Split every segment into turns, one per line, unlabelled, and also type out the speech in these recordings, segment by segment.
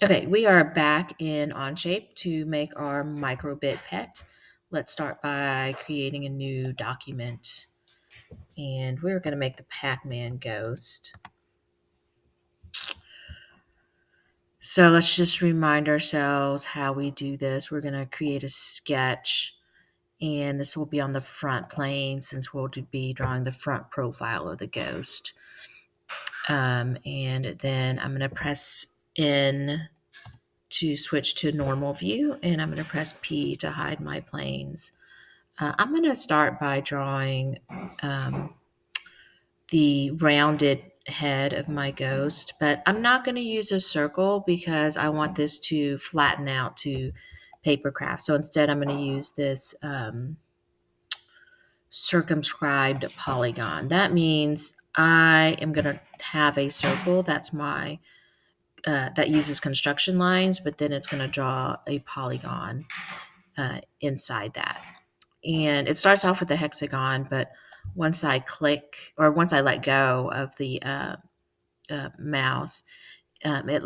Okay, we are back in Onshape to make our Microbit pet. Let's start by creating a new document. And we're going to make the Pac-Man ghost. So let's just remind ourselves how we do this. We're going to create a sketch, and this will be on the front plane since we'll be drawing the front profile of the ghost. And then I'm going to press N to switch to normal view, and I'm going to press P to hide my planes. I'm going to start by drawing um, the rounded head of my ghost, but I'm not going to use a circle because I want this to flatten out to paper craft. So instead, I'm going to use this circumscribed polygon. That means I am going to have a circle that's my that uses construction lines, but then it's going to draw a polygon inside that. And it starts off with a hexagon, but once I click or once I let go of the mouse, it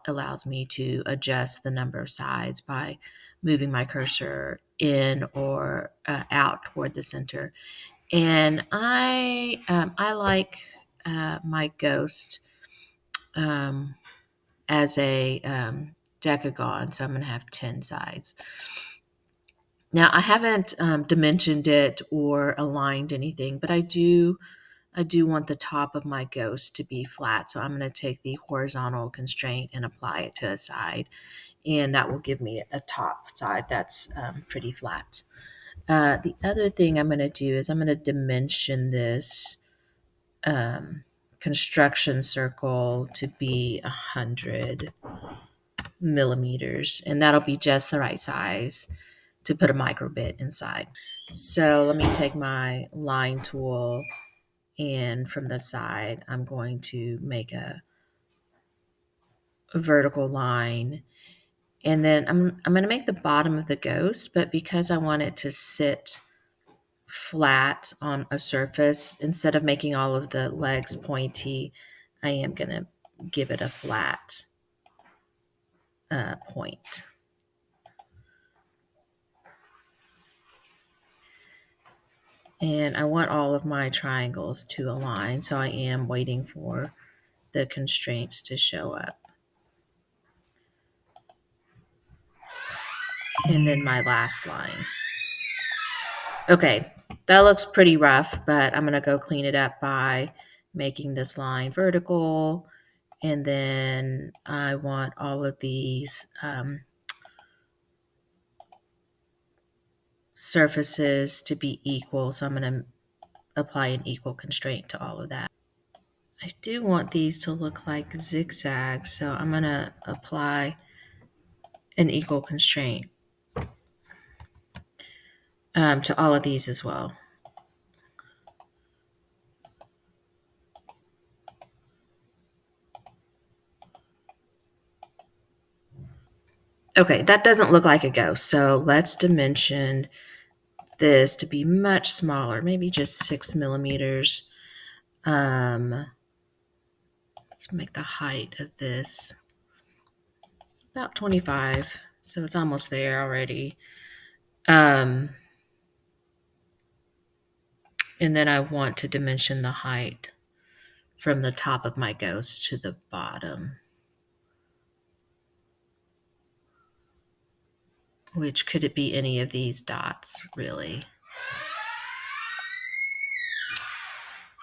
allows me to adjust the number of sides by moving my cursor in or out toward the center. And I like my ghost um, as a decagon, so I'm going to have 10 sides. Now, I haven't dimensioned it or aligned anything, but I do want the top of my ghost to be flat. So I'm going to take the horizontal constraint and apply it to a side, and that will give me a top side that's pretty flat. The other thing I'm going to do is I'm going to dimension this construction circle to be 100 millimeters, and that'll be just the right size to put a microbit inside. So let me take my line tool, and from the side, I'm going to make a vertical line. And then I'm going to make the bottom of the ghost, but because I want it to sit flat on a surface, instead of making all of the legs pointy, I am going to give it a flat point. And I want all of my triangles to align, so I am waiting for the constraints to show up. And then my last line. Okay, that looks pretty rough, but I'm going to go clean it up by making this line vertical. And then I want all of these surfaces to be equal, so I'm going to apply an equal constraint to all of that. I do want these to look like zigzags, so I'm going to apply an equal constraint to all of these as well. Okay, that doesn't look like a ghost, so let's dimension this to be much smaller, maybe just 6 millimeters. Let's make the height of this about 25, so it's almost there already. And then I want to dimension the height from the top of my ghost to the bottom, which could it be any of these dots, really?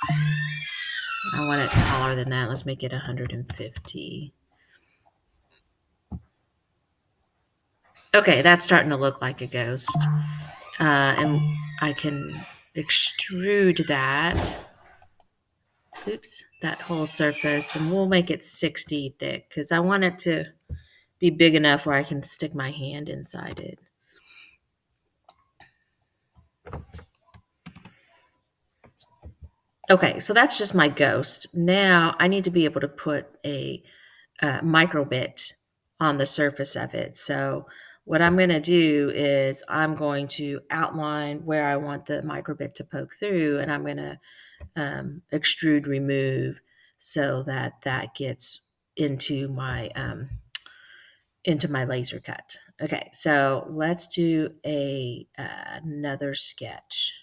I want it taller than that. Let's make it 150. Okay, that's starting to look like a ghost. And I can extrude that. Oops, that whole surface, and we'll make it 60 thick because I want it to be big enough where I can stick my hand inside it. Okay, so that's just my ghost. Now I need to be able to put a microbit on the surface of it. So what I'm going to do is I'm going to outline where I want the microbit to poke through, and I'm going to extrude remove so that that gets into my into my laser cut. Okay, so let's do another sketch.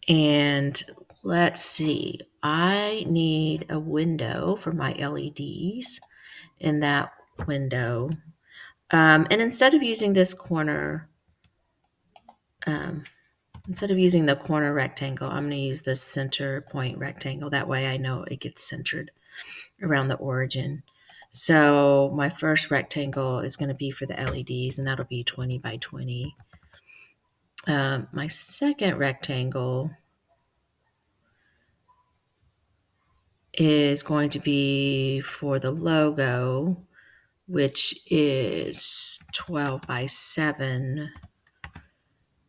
And let's see, I need a window for my LEDs in that window. And um, instead of using the corner rectangle, I'm going to use the center point rectangle. That way I know it gets centered around the origin. So my first rectangle is going to be for the LEDs, and that'll be 20 by 20. My second rectangle is going to be for the logo, which is 12 by 7.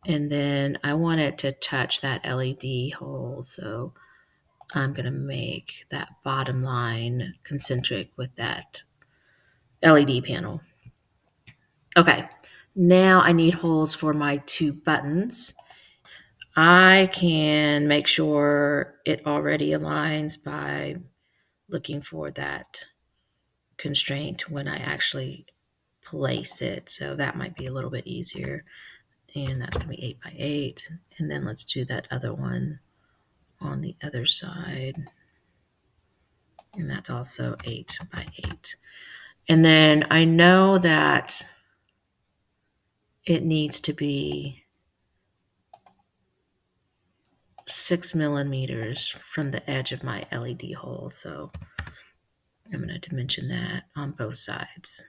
And then I want it to touch that LED hole, so I'm going to make that bottom line concentric with that LED panel. Okay, now I need holes for my 2 buttons. I can make sure it already aligns by looking for that constraint when I actually place it. So that might be a little bit easier. And that's going to be 8 by 8. And then let's do that other one on the other side. And that's also 8 by 8. And then I know that it needs to be 6 millimeters from the edge of my LED hole. So I'm going to dimension that on both sides.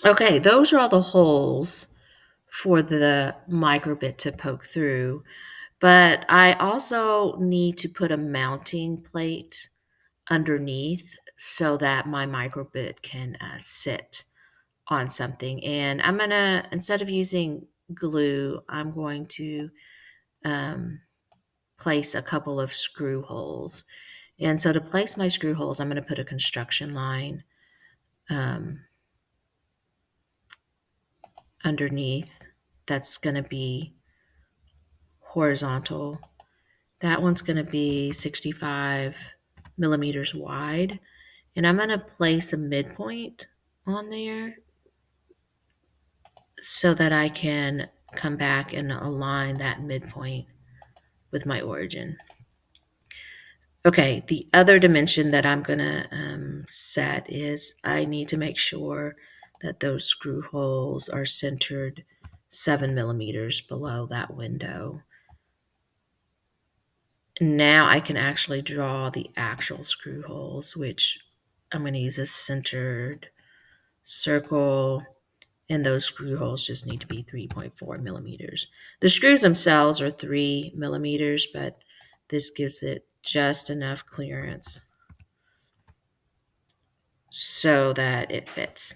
Okay, those are all the holes for the microbit to poke through. But I also need to put a mounting plate underneath so that my microbit can sit on something. And I'm going to, instead of using glue, I'm going to place a couple of screw holes. And so to place my screw holes, I'm going to put a construction line underneath that's going to be horizontal. That one's going to be 65 millimeters wide. And I'm going to place a midpoint on there so that I can come back and align that midpoint with my origin. Okay, the other dimension that I'm going to set is I need to make sure that those screw holes are centered 7 millimeters below that window. Now I can actually draw the actual screw holes, which I'm going to use a centered circle, and those screw holes just need to be 3.4 millimeters. The screws themselves are 3 millimeters, but this gives it just enough clearance so that it fits.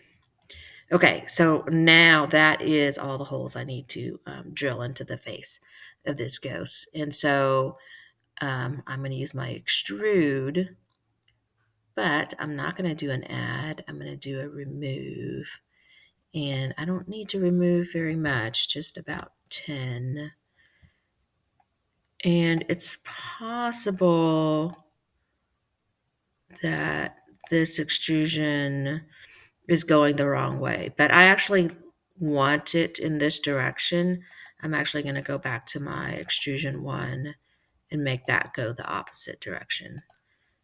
Okay, so now that is all the holes I need to drill into the face of this ghost. And so I'm going to use my extrude, but I'm not going to do an add. I'm going to do a remove. And I don't need to remove very much, just about 10. And it's possible that this extrusion is going the wrong way, but I actually want it in this direction. I'm actually going to go back to my extrusion 1 and make that go the opposite direction.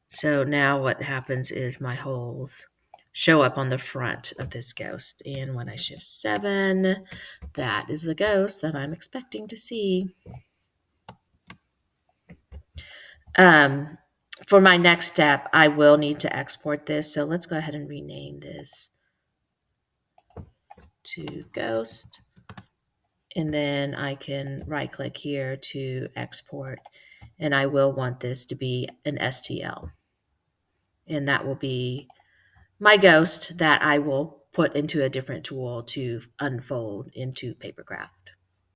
So now what happens is my holes show up on the front of this ghost. And when I shift 7, that is the ghost that I'm expecting to see. For my next step, I will need to export this. So let's go ahead and rename this to ghost. And then I can right click here to export. And I will want this to be an STL. And that will be my ghost that I will put into a different tool to unfold into paper graph.